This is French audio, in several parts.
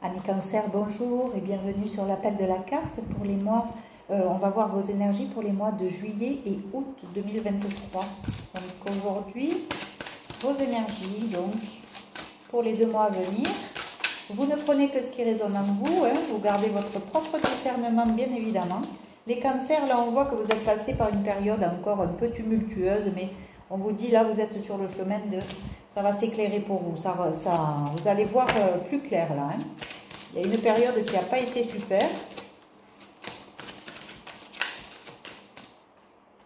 Amis Cancer, bonjour et bienvenue sur l'appel de la carte pour les mois. On va voir vos énergies pour les mois de juillet et août 2023. Donc aujourd'hui, vos énergies donc pour les 2 mois à venir. Vous ne prenez que ce qui résonne en vous, hein, vous gardez votre propre discernement bien évidemment. Les cancers, là on voit que vous êtes passé par une période encore un peu tumultueuse, mais on vous dit là vous êtes sur le chemin de... Ça va s'éclairer pour vous, vous allez voir plus clair là. Hein. Il y a une période qui n'a pas été super.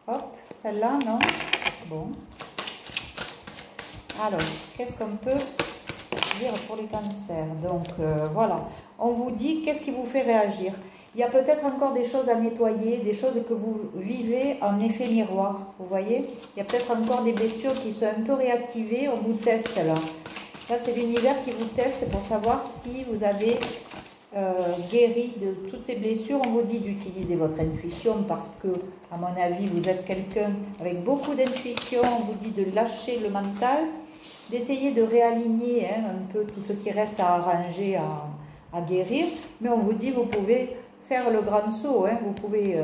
Hop, celle-là, non? Bon. Alors, qu'est-ce qu'on peut dire pour les cancers? Donc, voilà. On vous dit, qu'est-ce qui vous fait réagir? Il y a peut-être encore des choses à nettoyer, des choses que vous vivez en effet miroir. Vous voyez? Il y a peut-être encore des blessures qui sont un peu réactivées. On vous teste là. Là, c'est l'univers qui vous teste pour savoir si vous avez guéri de toutes ces blessures. On vous dit d'utiliser votre intuition parce que, à mon avis, vous êtes quelqu'un avec beaucoup d'intuition. On vous dit de lâcher le mental, d'essayer de réaligner un peu tout ce qui reste à arranger, à guérir. Mais on vous dit, vous pouvez faire le grand saut. Vous pouvez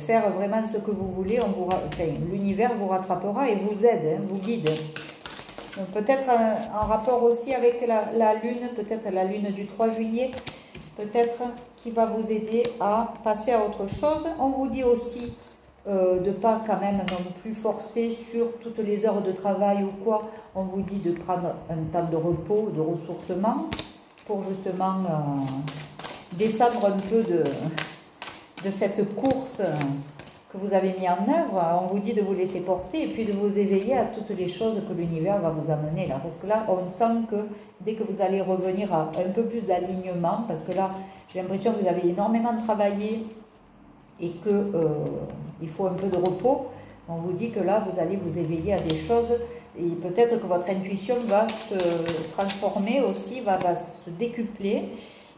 faire vraiment ce que vous voulez. L'univers vous rattrapera et vous aide, vous guide. Peut-être en rapport aussi avec la lune, peut-être la lune du 3 juillet, peut-être qui va vous aider à passer à autre chose. On vous dit aussi de ne pas quand même non plus forcer sur toutes les heures de travail ou quoi. On vous dit de prendre un temps de repos, de ressourcement, pour justement descendre un peu de cette course que vous avez mis en œuvre. On vous dit de vous laisser porter et puis de vous éveiller à toutes les choses que l'univers va vous amener là. Parce que là, on sent que dès que vous allez revenir à un peu plus d'alignement, parce que là, j'ai l'impression que vous avez énormément travaillé et que il faut un peu de repos. On vous dit que là, vous allez vous éveiller à des choses et peut-être que votre intuition va se transformer aussi, va se décupler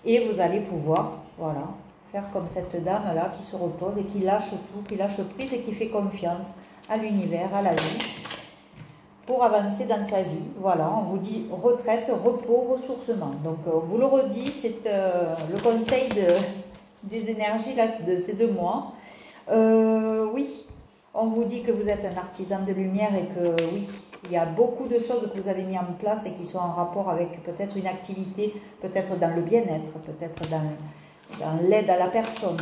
et vous allez pouvoir, voilà, faire comme cette dame-là qui se repose et qui lâche tout, qui lâche prise et qui fait confiance à l'univers, à la vie, pour avancer dans sa vie. Voilà, on vous dit retraite, repos, ressourcement. Donc, on vous le redit, c'est le conseil des énergies là, de ces 2 mois. Oui, on vous dit que vous êtes un artisan de lumière et que oui, il y a beaucoup de choses que vous avez mis en place et qui sont en rapport avec peut-être une activité, peut-être dans le bien-être, peut-être dans l'aide à la personne.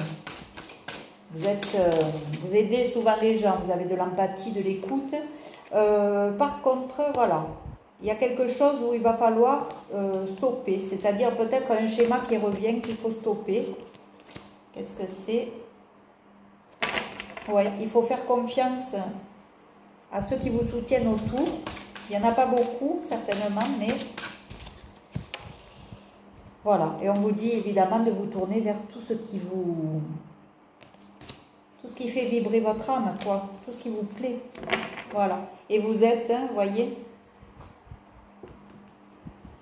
Vous aidez souvent les gens, vous avez de l'empathie, de l'écoute. Par contre, voilà, il y a quelque chose où il va falloir stopper, c'est-à-dire peut-être un schéma qui revient qu'il faut stopper. Qu'est-ce que c'est? Ouais, il faut faire confiance à ceux qui vous soutiennent autour. Il n'y en a pas beaucoup, certainement, mais... Voilà, et on vous dit évidemment de vous tourner vers tout ce qui fait vibrer votre âme, quoi, tout ce qui vous plaît. Voilà, et vous êtes, vous voyez,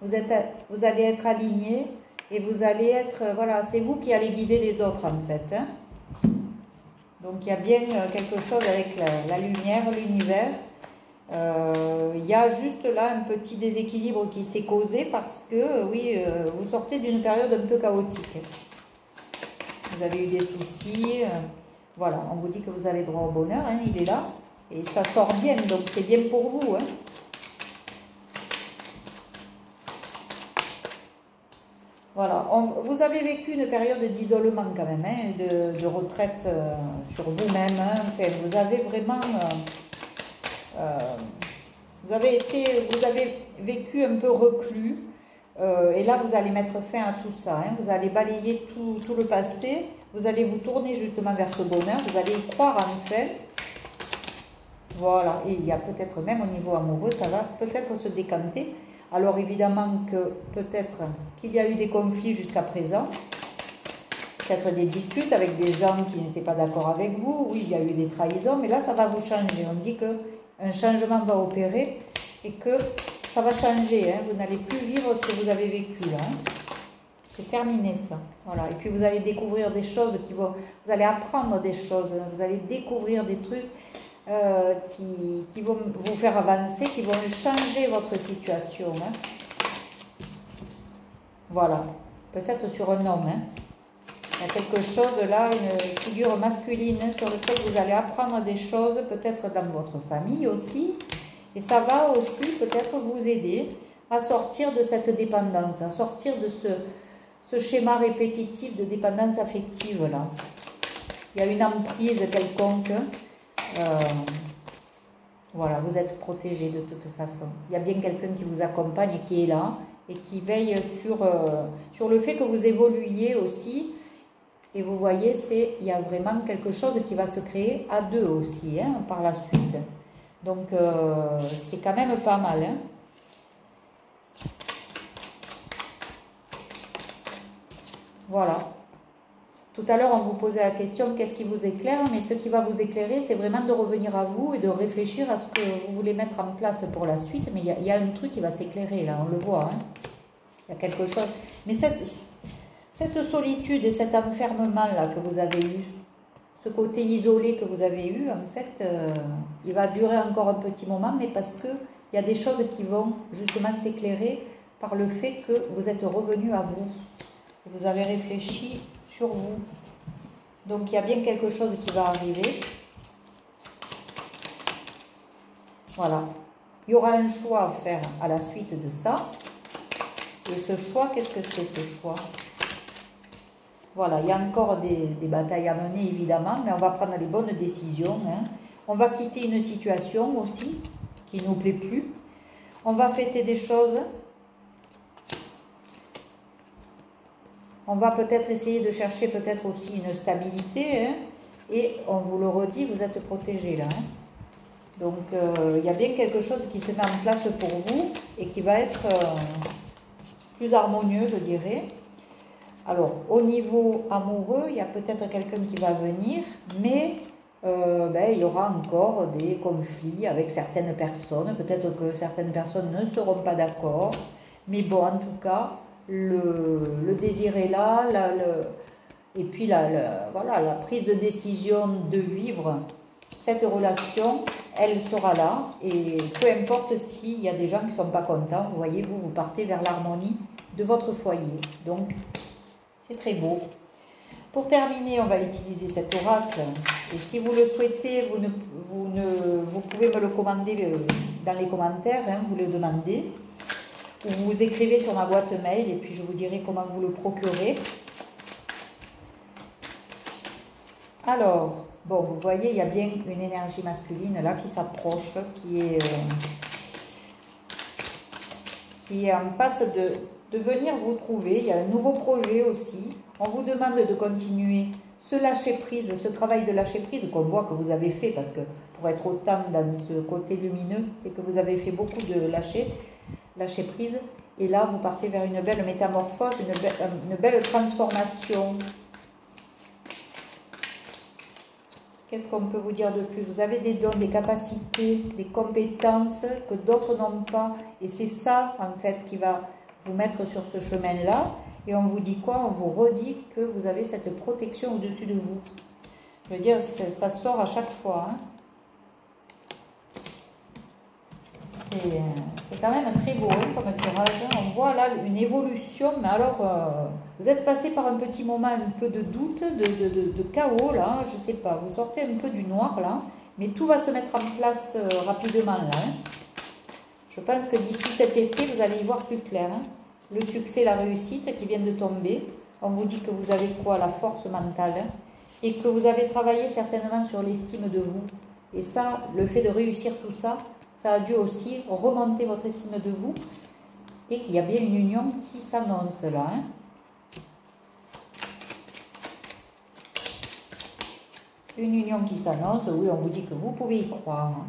vous allez être aligné et vous allez être, voilà, c'est vous qui allez guider les autres en fait. Donc il y a bien quelque chose avec la lumière, l'univers. Il y a juste là un petit déséquilibre qui s'est causé parce que, oui, vous sortez d'une période un peu chaotique. Vous avez eu des soucis. Voilà, on vous dit que vous avez droit au bonheur, hein, il est là. Et ça sort bien, donc c'est bien pour vous. Hein. Voilà, vous avez vécu une période d'isolement quand même, hein, de retraite sur vous-même. Hein. Enfin, vous avez vraiment... vous avez vécu un peu reclus et là vous allez mettre fin à tout ça, hein. Vous allez balayer tout le passé, vous allez vous tourner justement vers ce bonheur, vous allez y croire en fait. Voilà, et il y a peut-être même au niveau amoureux, ça va peut-être se décanter. Alors évidemment que peut-être qu'il y a eu des conflits jusqu'à présent, peut-être des disputes avec des gens qui n'étaient pas d'accord avec vous, oui il y a eu des trahisons, mais là ça va vous changer, on dit que un changement va opérer et que ça va changer. Hein. Vous n'allez plus vivre ce que vous avez vécu là. Hein. C'est terminé ça. Voilà. Et puis vous allez découvrir des choses vous allez apprendre des choses. Vous allez découvrir des trucs qui vont vous faire avancer, qui vont changer votre situation. Hein. Voilà, peut-être sur un homme. Hein. Il y a quelque chose là, une figure masculine sur lequel vous allez apprendre des choses, peut-être dans votre famille aussi. Et ça va aussi peut-être vous aider à sortir de cette dépendance, à sortir de ce schéma répétitif de dépendance affective là. Il y a une emprise quelconque. Voilà, vous êtes protégé de toute façon. Il y a bien quelqu'un qui vous accompagne et qui est là et qui veille sur le fait que vous évoluiez aussi. Et vous voyez, il y a vraiment quelque chose qui va se créer à deux aussi, hein, par la suite. Donc, c'est quand même pas mal. Hein. Voilà. Tout à l'heure, on vous posait la question, qu'est-ce qui vous éclaire? Mais ce qui va vous éclairer, c'est vraiment de revenir à vous et de réfléchir à ce que vous voulez mettre en place pour la suite. Mais il y a un truc qui va s'éclairer, là, on le voit. Hein. Il y a quelque chose. Mais cette solitude et cet enfermement-là que vous avez eu, ce côté isolé que vous avez eu, en fait, il va durer encore un petit moment, mais parce qu'il y a des choses qui vont justement s'éclairer par le fait que vous êtes revenu à vous. Vous avez réfléchi sur vous. Donc, il y a bien quelque chose qui va arriver. Voilà. Il y aura un choix à faire à la suite de ça. Et ce choix, qu'est-ce que c'est ce choix? Voilà, il y a encore des batailles à mener, évidemment, mais on va prendre les bonnes décisions. Hein. On va quitter une situation aussi qui ne nous plaît plus. On va fêter des choses. On va peut-être essayer de chercher peut-être aussi une stabilité. Hein. Et on vous le redit, vous êtes protégé là. Hein. Donc, il y a bien quelque chose qui se met en place pour vous et qui va être plus harmonieux, je dirais. Alors, au niveau amoureux, il y a peut-être quelqu'un qui va venir, mais il y aura encore des conflits avec certaines personnes. Peut-être que certaines personnes ne seront pas d'accord. Mais bon, en tout cas, le désir est là. Et puis, voilà, la prise de décision de vivre cette relation, elle sera là. Et peu importe s'il y a des gens qui ne sont pas contents, vous voyez, vous partez vers l'harmonie de votre foyer. Donc, c'est très beau. Pour terminer, on va utiliser cet oracle. Et si vous le souhaitez, vous pouvez me le commander dans les commentaires, hein, vous le demandez. Ou vous écrivez sur ma boîte mail et puis je vous dirai comment vous le procurez. Alors, bon, vous voyez, il y a bien une énergie masculine là qui s'approche, qui est en passe de venir vous trouver. Il y a un nouveau projet aussi. On vous demande de continuer ce lâcher-prise, ce travail de lâcher-prise qu'on voit que vous avez fait, parce que pour être autant dans ce côté lumineux, c'est que vous avez fait beaucoup de lâcher-prise. Et là, vous partez vers une belle métamorphose, une belle transformation. Qu'est-ce qu'on peut vous dire de plus? Vous avez des dons, des capacités, des compétences que d'autres n'ont pas. Et c'est ça, en fait, qui va vous mettre sur ce chemin-là. Et on vous dit quoi? On vous redit que vous avez cette protection au-dessus de vous. Je veux dire, ça sort à chaque fois. Hein. C'est quand même très beau hein, comme tirage. On voit là une évolution. Mais alors, vous êtes passé par un petit moment un peu de doute, de chaos là. Je sais pas, vous sortez un peu du noir là. Mais tout va se mettre en place rapidement là. Hein. Je pense que d'ici cet été, vous allez y voir plus clair. Hein. Le succès, la réussite qui vient de tomber. On vous dit que vous avez quoi? La force mentale. Hein, et que vous avez travaillé certainement sur l'estime de vous. Et ça, le fait de réussir tout ça, ça a dû aussi remonter votre estime de vous. Et il y a bien une union qui s'annonce là. Hein. Une union qui s'annonce, oui, on vous dit que vous pouvez y croire. Hein.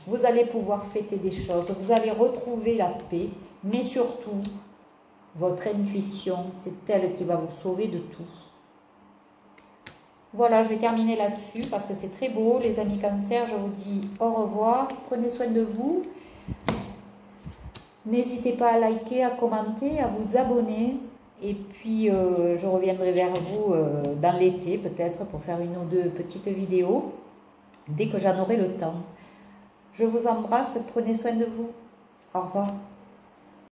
Vous allez pouvoir fêter des choses, vous allez retrouver la paix, mais surtout, votre intuition, c'est elle qui va vous sauver de tout. Voilà, je vais terminer là-dessus parce que c'est très beau. Les amis Cancer, je vous dis au revoir. Prenez soin de vous. N'hésitez pas à liker, à commenter, à vous abonner. Et puis, je reviendrai vers vous dans l'été peut-être pour faire une ou deux petites vidéos dès que j'en aurai le temps. Je vous embrasse, prenez soin de vous. Au revoir.